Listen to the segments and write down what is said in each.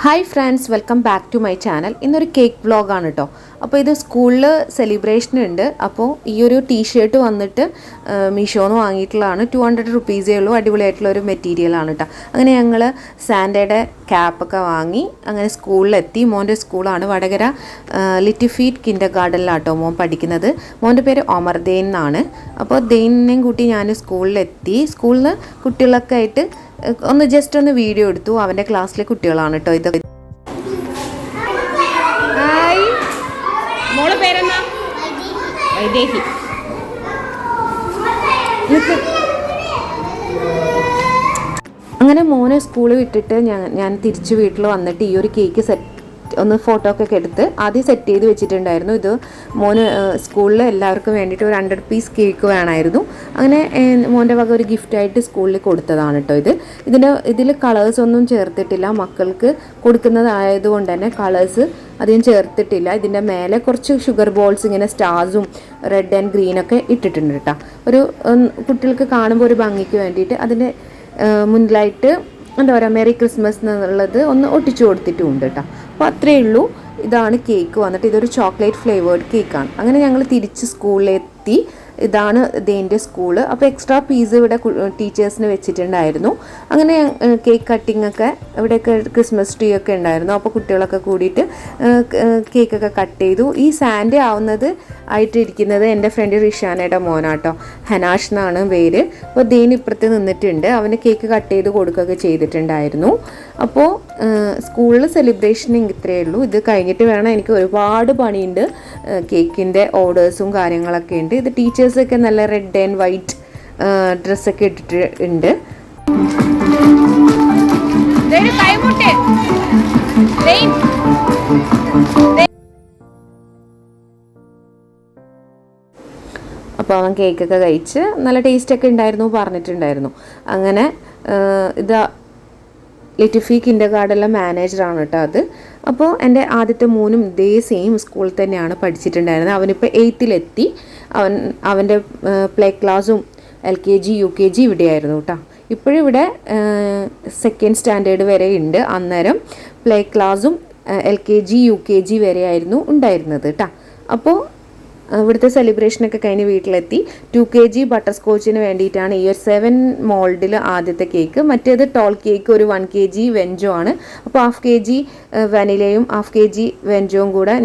Hi friends, welcome back to my channel. ഇന്നൊരു cake vlog ആണ് കേട്ടോ. അപ്പോൾ ഇത് സ്കൂളിൽ സെലിബ്രേഷൻ ഉണ്ട്. അപ്പോൾ ഈ ഒരു ടീഷർട്ട് വന്നിട്ട് മീഷോന്ന് വാങ്ങിയിട്ടുള്ളതാണ്. 200 റുപ്പീസേ ഉള്ളൂ. അടിപൊളിയായിട്ടുള്ള ഒരു മെറ്റീരിയൽ ആണ് കേട്ടോ. അങ്ങനെ ഞങ്ങൾ സാൻഡയുടെ ക്യാപ്പൊക്കെ വാങ്ങി അങ്ങനെ സ്കൂളിലെത്തി. മോൻ്റെ സ്കൂളാണ് വടകര ലിറ്റിൽ ഫീറ്റ് കിൻഡർ ഗാർഡനിലാട്ടോ മോൻ പഠിക്കുന്നത്. മോൻ്റെ പേര് ഒമർ ദെയ്ൻ എന്നാണ്. അപ്പോൾ ദെയ്നെയും കൂട്ടി ഞാൻ സ്കൂളിലെത്തി. സ്കൂളിൽ നിന്ന് കുട്ടികളൊക്കെ ആയിട്ട് ജസ്റ്റ് ഒന്ന് വീഡിയോ എടുത്തു. അവൻ്റെ ക്ലാസ്സിലെ കുട്ടികളാണ് കേട്ടോ ഇത്. ഹായ്, മോളെ പേരെന്നാ? വൈദേഹി. അങ്ങനെ മോനെ സ്കൂളിൽ വിട്ടിട്ട് ഞാൻ തിരിച്ച് വീട്ടിൽ വന്നിട്ട് ഈ ഒരു കേക്ക് ഒന്ന് ഫോട്ടോ ഒക്കെ എടുത്ത് ആദ്യം സെറ്റ് ചെയ്ത് വെച്ചിട്ടുണ്ടായിരുന്നു. ഇത് മോന് സ്കൂളിൽ എല്ലാവർക്കും വേണ്ടിയിട്ട് ഒരു 100 പീസ് കേക്ക് വേണമായിരുന്നു. അങ്ങനെ മോൻ്റെ വക ഒരു ഗിഫ്റ്റായിട്ട് സ്കൂളിൽ കൊടുത്തതാണ് കേട്ടോ. ഇതിൽ കളേഴ്സ് ഒന്നും ചേർത്തിട്ടില്ല. മക്കൾക്ക് കൊടുക്കുന്നതായതുകൊണ്ട് തന്നെ കളേഴ്സ് അധികം ചേർത്തിട്ടില്ല. ഇതിൻ്റെ മേലെ കുറച്ച് ഷുഗർ ബോൾസ് ഇങ്ങനെ സ്റ്റാർസും റെഡ് ആൻഡ് ഗ്രീനൊക്കെ ഇട്ടിട്ടുണ്ട് കേട്ടോ. ഒരു കുട്ടികൾക്ക് കാണുമ്പോൾ ഒരു ഭംഗിക്ക് വേണ്ടിയിട്ട് അതിൻ്റെ മുന്നിലായിട്ട് എന്താ പറയുക, മെറി ക്രിസ്മസ് എന്നുള്ളത് ഒന്ന് ഒട്ടിച്ചു കൊടുത്തിട്ടുമുണ്ട് കേട്ടോ. അപ്പോൾ അത്രയേ ഉള്ളൂ. ഇതാണ് കേക്ക് വന്നിട്ട്. ഇതൊരു ചോക്ലേറ്റ് ഫ്ലേവേർഡ് കേക്കാണ്. അങ്ങനെ ഞങ്ങൾ തിരിച്ച് സ്കൂളിലെത്തി. ഇതാണ് ഇതിൻ്റെ സ്കൂള്. അപ്പോൾ എക്സ്ട്രാ പീസ് ഇവിടെ ടീച്ചേഴ്സിന് വെച്ചിട്ടുണ്ടായിരുന്നു. അങ്ങനെ കേക്ക് കട്ടിംഗ് ഒക്കെ ഇവിടെയൊക്കെ ക്രിസ്മസ് ട്രീ ഒക്കെ ഉണ്ടായിരുന്നു. അപ്പോൾ കുട്ടികളൊക്കെ കൂടിയിട്ട് കേക്കൊക്കെ കട്ട് ചെയ്തു. ഈ സാൻഡ് ആയിട്ടിരിക്കുന്നത് എൻ്റെ ഫ്രണ്ട് റിഷാനയുടെ മോനാട്ടോ. ഹനാഷ് എന്നാണ് പേര്. അപ്പോൾ ദീൻ ഇപ്പുറത്ത് നിന്നിട്ടുണ്ട്. അവന് കേക്ക് കട്ട് ചെയ്ത് കൊടുക്കുകയൊക്കെ ചെയ്തിട്ടുണ്ടായിരുന്നു. അപ്പോൾ സ്കൂളിൽ സെലിബ്രേഷൻ ഇത്രയേ ഉള്ളൂ. ഇത് കഴിഞ്ഞിട്ട് വേണം, എനിക്ക് ഒരുപാട് പണിയുണ്ട്. കേക്കിൻ്റെ ഓർഡേഴ്സും കാര്യങ്ങളൊക്കെ ഉണ്ട്. ഇത് ടീച്ചേഴ്സൊക്കെ നല്ല റെഡ് ആൻഡ് വൈറ്റ് ഡ്രസ്സൊക്കെ ഇട്ടിട്ടുണ്ട്. അപ്പോൾ അവൻ കേക്കൊക്കെ കഴിച്ച് നല്ല ടേസ്റ്റൊക്കെ ഉണ്ടായിരുന്നു പറഞ്ഞിട്ടുണ്ടായിരുന്നു. അങ്ങനെ ഇതാ ലിറ്റിൽ ഫീ കിൻഡർ ഗാർഡനിലെ മാനേജറാണ് കേട്ടോ അത്. അപ്പോൾ എൻ്റെ ആദ്യത്തെ മോനും ഇതേ സെയിം സ്കൂളിൽ തന്നെയാണ് പഠിച്ചിട്ടുണ്ടായിരുന്നത്. അവനിപ്പോൾ 8th അവൻ്റെ പ്ലേ ക്ലാസ്സും LKG UKG ഇവിടെയായിരുന്നു കേട്ടോ. ഇപ്പോഴിവിടെ 2nd സ്റ്റാൻഡേർഡ് വരെ ഉണ്ട്. അന്നേരം പ്ലേ ക്ലാസ്സും LKG UKG വരെയായിരുന്നു ഉണ്ടായിരുന്നത് കേട്ടോ. അപ്പോൾ ഇവിടുത്തെ സെലിബ്രേഷനൊക്കെ കഴിഞ്ഞ് വീട്ടിലെത്തി. 2 kg ബട്ടർ സ്കോച്ചിന് വേണ്ടിയിട്ടാണ് ഈ ഒരു 7 മോൾഡിൽ ആദ്യത്തെ കേക്ക്. മറ്റേത് ടോൾ കേക്ക് ഒരു 1 kg വെഞ്ചോ ആണ്. അപ്പോൾ 1/2 kg വനിലയും 1/2 kg വെഞ്ചോയും കൂടെ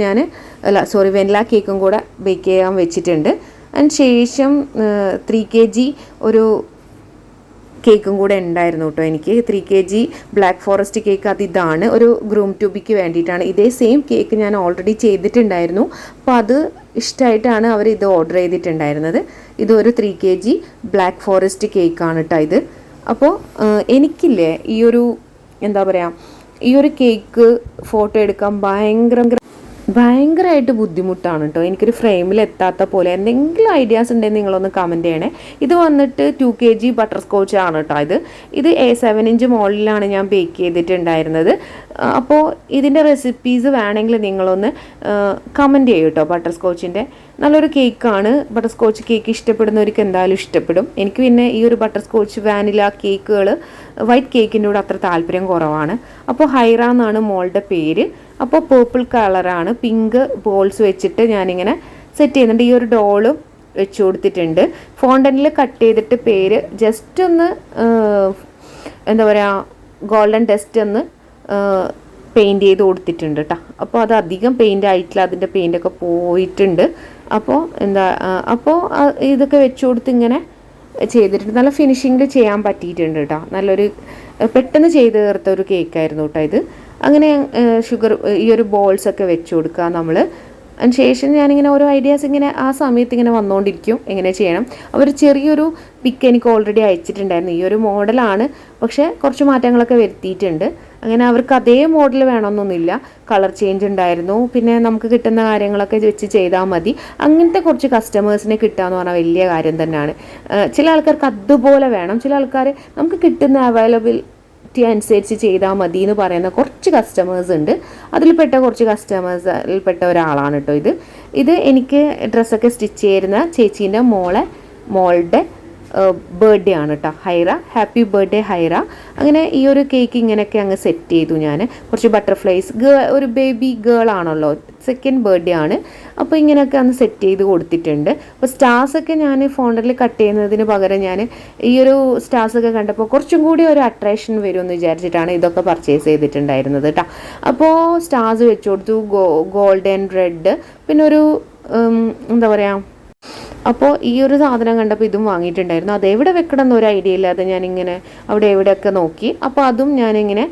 വെനില കേക്കും കൂടെ ബേക്ക് ചെയ്യാൻ വെച്ചിട്ടുണ്ട്. അതിന് ശേഷം 3 kg ഒരു കേക്കും കൂടെ ഉണ്ടായിരുന്നു കേട്ടോ എനിക്ക്. 3 kg ബ്ലാക്ക് ഫോറസ്റ്റ് കേക്ക്. ഇതാണ് ഒരു ഗ്രൂം ടു ബിക്ക് വേണ്ടിയിട്ടാണ്. ഇതേ സെയിം കേക്ക് ഞാൻ ഓൾറെഡി ചെയ്തിട്ടുണ്ടായിരുന്നു. അപ്പോൾ അത് ഇഷ്ടമായിട്ടാണ് അവർ ഇത് ഓർഡർ ചെയ്തിട്ടുണ്ടായിരുന്നത്. ഇതൊരു 3 kg ബ്ലാക്ക് ഫോറസ്റ്റ് കേക്കാണ് കേട്ടോ ഇത്. അപ്പോൾ എനിക്കില്ലേ ഈ ഒരു എന്താ പറയുക, ഈ ഒരു കേക്ക് ഫോട്ടോ എടുക്കാൻ ഭയങ്കരമായിട്ട് ബുദ്ധിമുട്ടാണ് കേട്ടോ. എനിക്കൊരു ഫ്രെയിമിൽ എത്താത്ത പോലെ. എന്തെങ്കിലും ഐഡിയാസ് ഉണ്ടെങ്കിൽ നിങ്ങളൊന്ന് കമൻറ്റ് ചെയ്യണേ. ഇത് വന്നിട്ട് 2 kg ബട്ടർ സ്കോച്ച് ആണ് കേട്ടോ. ഇത് 7 ഇഞ്ച് മോളിലാണ് ഞാൻ ബേക്ക് ചെയ്തിട്ടുണ്ടായിരുന്നത്. അപ്പോൾ ഇതിൻ്റെ റെസിപ്പീസ് വേണമെങ്കിൽ നിങ്ങളൊന്ന് കമൻറ്റ് ചെയ്യൂ കേട്ടോ. ബട്ടർ സ്കോച്ചിൻ്റെ നല്ലൊരു കേക്കാണ്. ബട്ടർ സ്കോച്ച് കേക്ക് ഇഷ്ടപ്പെടുന്നവർക്ക് എന്തായാലും ഇഷ്ടപ്പെടും. എനിക്ക് പിന്നെ ഈ ഒരു ബട്ടർ സ്കോച്ച് വാനില കേക്കുകൾ വൈറ്റ് കേക്കിൻ്റെ കൂടെ അത്ര താല്പര്യം കുറവാണ്. അപ്പോൾ ഹൈറ എന്നാണ് മോളുടെ പേര്. അപ്പോൾ പേർപ്പിൾ കളറാണ്. പിങ്ക് ബോൾസ് വെച്ചിട്ട് ഞാനിങ്ങനെ സെറ്റ് ചെയ്യുന്നുണ്ട്. ഈ ഒരു ഡോളും വെച്ച് കൊടുത്തിട്ടുണ്ട്. ഫോണ്ടനിൽ കട്ട് ചെയ്തിട്ട് പേര് ജസ്റ്റ് ഒന്ന് എന്താ പറയുക, ഗോൾഡൻ ഡസ്റ്റ് ഒന്ന് പെയിൻറ്റ് ചെയ്ത് കൊടുത്തിട്ടുണ്ട് കേട്ടോ. അപ്പോൾ അത് അധികം പെയിൻ്റ് ആയിട്ടില്ല, അതിൻ്റെ പെയിൻ്റൊക്കെ പോയിട്ടുണ്ട്. അപ്പോൾ ഇതൊക്കെ വെച്ച് കൊടുത്ത് ഇങ്ങനെ ചെയ്തിട്ടുണ്ട്. നല്ല ഫിനിഷിങ്ങിൽ ചെയ്യാൻ പറ്റിയിട്ടുണ്ട് കേട്ടോ. നല്ലൊരു പെട്ടെന്ന് ചെയ്ത് തീർത്ത ഒരു കേക്കായിരുന്നു കേട്ടോ ഇത്. അങ്ങനെ ഈ ഒരു ബോൾസൊക്കെ വെച്ച് കൊടുക്കുക നമ്മൾ. അതിന് ശേഷം ഞാനിങ്ങനെ ഓരോ ഐഡിയാസ് ഇങ്ങനെ ആ സമയത്ത് ഇങ്ങനെ വന്നുകൊണ്ടിരിക്കും എങ്ങനെ ചെയ്യണം. അവർ ചെറിയൊരു പിക്ക് എനിക്ക് ഓൾറെഡി അയച്ചിട്ടുണ്ടായിരുന്നു. ഈ ഒരു മോഡലാണ്, പക്ഷേ കുറച്ച് മാറ്റങ്ങളൊക്കെ വരുത്തിയിട്ടുണ്ട്. അങ്ങനെ അവർക്ക് അതേ മോഡൽ വേണമെന്നൊന്നുമില്ല, കളർ ചേഞ്ച് ഉണ്ടായിരുന്നു. പിന്നെ നമുക്ക് കിട്ടുന്ന കാര്യങ്ങളൊക്കെ വെച്ച് ചെയ്താൽ മതി. അങ്ങനത്തെ കുറച്ച് കസ്റ്റമേഴ്സിനെ കിട്ടുക എന്ന് പറഞ്ഞാൽ വലിയ കാര്യം തന്നെയാണ്. ചില ആൾക്കാർക്ക് അതുപോലെ വേണം, ചില ആൾക്കാർ നമുക്ക് കിട്ടുന്ന അവൈലബിലിറ്റി അനുസരിച്ച് ചെയ്താൽ മതി എന്ന് പറയുന്ന കുറച്ച് കസ്റ്റമേഴ്സ് ഉണ്ട്. അതിൽപ്പെട്ട കുറച്ച് കസ്റ്റമേഴ്സിൽപ്പെട്ട ഒരാളാണ് കേട്ടോ ഇത്. എനിക്ക് ഡ്രസ്സൊക്കെ സ്റ്റിച്ച് ചെയ്യുന്ന ചേച്ചീൻ്റെ മോളുടെ ബർത്ത്ഡേ ആണ് കേട്ടോ. ഹൈറ, ഹാപ്പി ബർത്ത്ഡേ ഹൈറ. അങ്ങനെ ഈ ഒരു കേക്ക് ഇങ്ങനെയൊക്കെ അങ്ങ് സെറ്റ് ചെയ്തു ഞാൻ. കുറച്ച് ബട്ടർഫ്ലൈസ്, ഒരു ബേബി ഗേൾ ആണല്ലോ, സെക്കൻഡ് ബർത്ത്ഡേ ആണ്. അപ്പോൾ ഇങ്ങനെയൊക്കെ അന്ന് സെറ്റ് ചെയ്ത് കൊടുത്തിട്ടുണ്ട്. അപ്പോൾ സ്റ്റാർസൊക്കെ ഞാൻ ഫോണ്ടറിൽ കട്ട് ചെയ്യുന്നതിന് പകരം ഞാൻ ഈ ഒരു സ്റ്റാർസൊക്കെ കണ്ടപ്പോൾ കുറച്ചും കൂടി ഒരു അട്രാക്ഷൻ വരുമെന്ന് വിചാരിച്ചിട്ടാണ് ഇതൊക്കെ പർച്ചേസ് ചെയ്തിട്ടുണ്ടായിരുന്നത് കേട്ടോ. അപ്പോൾ സ്റ്റാർസ് വെച്ച് കൊടുത്തു, ഗോൾഡൻ റെഡ്, പിന്നെ ഒരു എന്താ പറയുക. അപ്പോൾ ഈ ഒരു സാധനം കണ്ടപ്പോൾ ഇതും വാങ്ങിയിട്ടുണ്ടായിരുന്നു. അതെവിടെ വെക്കണം എന്നൊരു ഐഡിയ ഇല്ലാതെ ഞാനിങ്ങനെ അവിടെ എവിടെയൊക്കെ നോക്കി. അപ്പോൾ അതും ഞാനിങ്ങനെ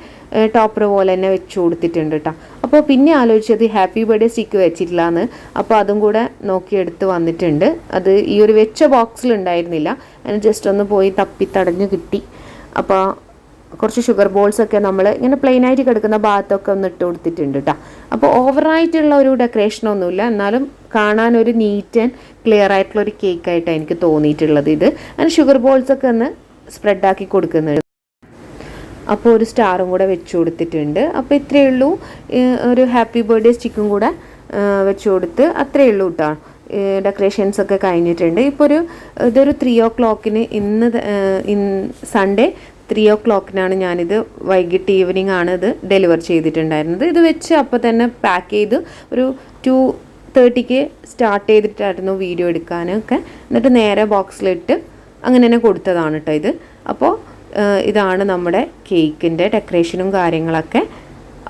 ടോപ്പർ പോലെ തന്നെ വെച്ച് കൊടുത്തിട്ടുണ്ട് കേട്ടോ. അപ്പോൾ പിന്നെ ആലോചിച്ചത് ഹാപ്പി ബർത്ത്ഡേ സ്റ്റിക്ക് വെച്ചിട്ടില്ല എന്ന്. അപ്പോൾ അതും കൂടെ നോക്കിയെടുത്ത് വന്നിട്ടുണ്ട്. അത് ഈ ഒരു വെച്ച ബോക്സിൽ ഉണ്ടായിരുന്നില്ല. അതിന് ജസ്റ്റ് ഒന്ന് പോയി തപ്പി തടഞ്ഞ് കിട്ടി. അപ്പോൾ കുറച്ച് ഷുഗർ ബോൾസൊക്കെ നമ്മൾ ഇങ്ങനെ പ്ലെയിനായിട്ട് കിടക്കുന്ന ഭാഗത്തൊക്കെ ഒന്ന് ഇട്ട് കൊടുത്തിട്ടുണ്ട് കേട്ടോ. അപ്പോൾ ഓവറായിട്ടുള്ള ഒരു ഡെക്കറേഷനൊന്നുമില്ല, എന്നാലും കാണാൻ ഒരു നീറ്റ് ആൻഡ് ക്ലിയർ ആയിട്ടുള്ള ഒരു കേക്കായിട്ടാണ് എനിക്ക് തോന്നിയിട്ടുള്ളത് ഇത്. അതിന് ഷുഗർ ബോൾസൊക്കെ ഒന്ന് സ്പ്രെഡാക്കി കൊടുക്കുന്നുണ്ട്. അപ്പോൾ ഒരു സ്റ്റാറും കൂടെ വെച്ച് കൊടുത്തിട്ടുണ്ട്. അപ്പോൾ ഇത്രയേ ഉള്ളൂ. ഒരു ഹാപ്പി ബർത്ത്ഡേ സ്റ്റിക്കും കൂടെ വെച്ച് കൊടുത്ത് അത്രയേ ഉള്ളൂ കേട്ടോ. ഡെക്കറേഷൻസ് ഒക്കെ കഴിഞ്ഞിട്ടുണ്ട്. ഇപ്പോൾ ഇതൊരു 3 o'clock ഇന്ന് സൺഡേ 3 o'clock ഞാനിത് വൈകിട്ട് ഈവനിങ് ആണ് ഇത് ഡെലിവർ ചെയ്തിട്ടുണ്ടായിരുന്നത്. ഇത് വെച്ച് അപ്പോൾ തന്നെ പാക്ക് ചെയ്ത് ഒരു 2:30 സ്റ്റാർട്ട് ചെയ്തിട്ടായിരുന്നു വീഡിയോ എടുക്കാനൊക്കെ. എന്നിട്ട് നേരെ ബോക്സിലിട്ട് അങ്ങനെ തന്നെ കൊടുത്തതാണ് കേട്ടോ ഇത്. അപ്പോൾ ഇതാണ് നമ്മുടെ കേക്കിൻ്റെ ഡെക്കറേഷനും കാര്യങ്ങളൊക്കെ.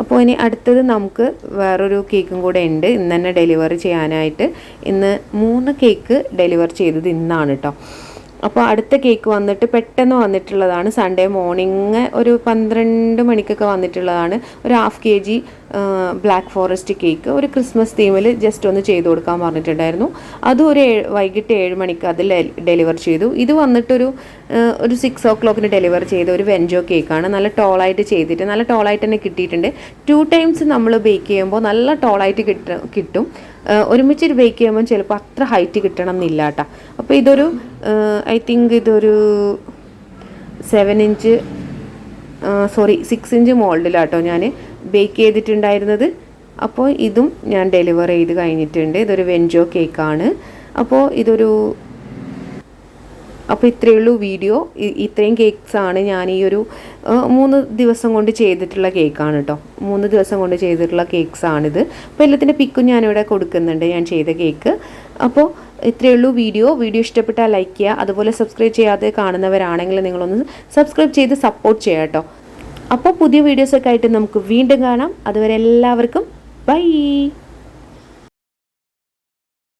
അപ്പോൾ ഇനി അടുത്തത് നമുക്ക് വേറൊരു കേക്കും കൂടെ ഉണ്ട് ഇന്ന് തന്നെ ഡെലിവറി ചെയ്യാനായിട്ട്. ഇന്ന് 3 കേക്ക് ഡെലിവർ ചെയ്തത് ഇന്നാണ് കേട്ടോ. അപ്പോൾ അടുത്ത കേക്ക് വന്നിട്ട് പെട്ടെന്ന് വന്നിട്ടുള്ളതാണ്. സൺഡേ മോർണിംഗ് ഒരു 12 മണിക്കൊക്കെ വന്നിട്ടുള്ളതാണ്. ഒരു 1/2 kg ബ്ലാക്ക് ഫോറസ്റ്റ് കേക്ക് ഒരു ക്രിസ്മസ് തീമിൽ ജസ്റ്റ് ഒന്ന് ചെയ്ത് കൊടുക്കാൻ പറഞ്ഞിട്ടുണ്ടായിരുന്നു. അതും വൈകിട്ട് 7 മണിക്ക് അതിൽ ഡെലിവർ ചെയ്തു. ഇത് വന്നിട്ടൊരു 6 o'clock ഡെലിവർ ചെയ്ത ഒരു വെഞ്ചോ കേക്കാണ്. നല്ല ടോളായിട്ട് ചെയ്തിട്ട് നല്ല ടോളായിട്ട് തന്നെ കിട്ടിയിട്ടുണ്ട്. 2 times നമ്മൾ ബേക്ക് ചെയ്യുമ്പോൾ നല്ല ടോളായിട്ട് കിട്ടും. ഒരുമിച്ച് ബേക്ക് ചെയ്യുമ്പോൾ ചിലപ്പോൾ അത്ര ഹൈറ്റ് കിട്ടണം എന്നില്ല കേട്ടോ. അപ്പോൾ ഇതൊരു ഐ തിങ്ക് ഇതൊരു 6 inch മോൾഡിലാട്ടോ ഞാൻ ബേക്ക് ചെയ്തിട്ടുണ്ടായിരുന്നത്. അപ്പോൾ ഇതും ഞാൻ ഡെലിവർ ചെയ്ത് കഴിഞ്ഞിട്ടുണ്ട്. ഇതൊരു വെഞ്ചോ കേക്കാണ്. അപ്പോൾ ഇത്രയേ ഉള്ളൂ വീഡിയോ. ഇത്രയും കേക്ക്സാണ് ഞാൻ ഈ ഒരു 3 ദിവസം കൊണ്ട് ചെയ്തിട്ടുള്ള കേക്കാണ് കേട്ടോ. 3 ദിവസം കൊണ്ട് ചെയ്തിട്ടുള്ള കേക്ക്സാണിത്. അപ്പോൾ എല്ലാത്തിൻ്റെ പിക്കും ഞാനിവിടെ കൊടുക്കുന്നുണ്ട്, ഞാൻ ചെയ്ത കേക്ക്. അപ്പോൾ ഇത്രയേ ഉള്ളൂ വീഡിയോ. ഇഷ്ടപ്പെട്ടാൽ ലൈക്ക് ചെയ്യുക. അതുപോലെ സബ്സ്ക്രൈബ് ചെയ്യാതെ കാണുന്നവരാണെങ്കിൽ നിങ്ങളൊന്ന് സബ്സ്ക്രൈബ് ചെയ്ത് സപ്പോർട്ട് ചെയ്യുക കേട്ടോ. അപ്പോൾ പുതിയ വീഡിയോസൊക്കെ ആയിട്ട് നമുക്ക് വീണ്ടും കാണാം. അതുവരെ എല്ലാവർക്കും ബൈ.